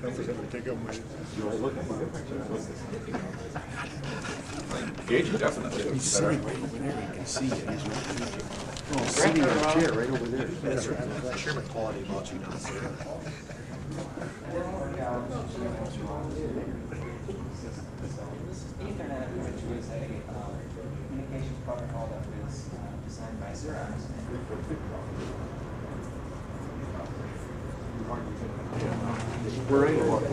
Don't forget to take them with you. Gage definitely He's looks sitting better. right over there. You can see it. He's not teaching. Oh, sitting in a chair right over there. That's right. I'm sure my quality about you now, sir. Ethernet, which was a communications protocol that was designed by Xerox. We're right about that.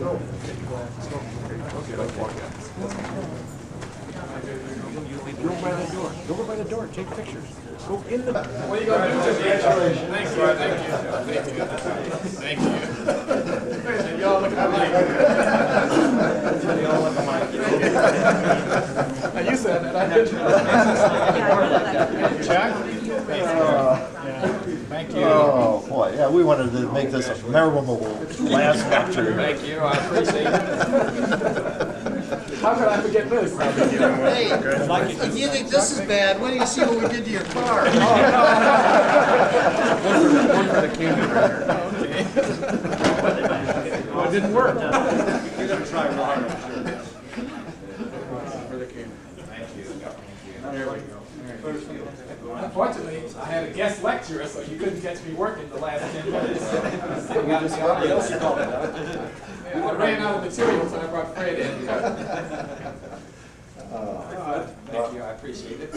Okay, let's walk out. Go by the door. Go by the door. Take pictures. Go in the. What are you going to do today? Thanks, Roy. Thank you. Thank you. Thank you. Y'all look alike. You said that. I didn't. Chuck? Thank you. Oh, boy. Yeah, we wanted to make this a memorable last lecture. Thank you. I appreciate it. How could I forget this? Hey, if you think this is bad, wait till you see what we did to your car. One for the candy writer. Okay. Well, it didn't work. You're going to try real hard, I'm sure. For the candy. Thank you. There we go. Unfortunately, I had a guest lecturer, so you couldn't catch me working the last 10 minutes. I ran out of material, so I brought Fred in. Thank you, I appreciate it.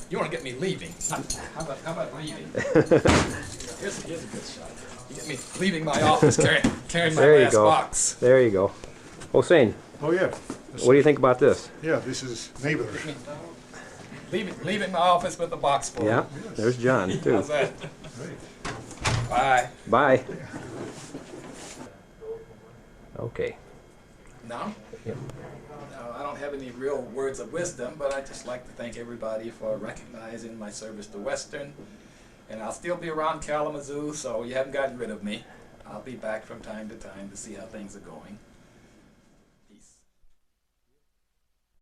You want to get me leaving? How about leaving? Here's a good shot. You get me leaving my office, carrying my There you last go. box. There you go. Hossein, Oh, yeah. what do you think about this? Yeah, this is neighbor. Leaving my office with the box full. Yeah, there's John too. How's that? Bye. Bye. Okay. No? Yep. No, I don't have any real words of wisdom, but I'd just like to thank everybody for recognizing my service to Western. And I'll still be around Kalamazoo, so you haven't gotten rid of me. I'll be back from time to time to see how things are going.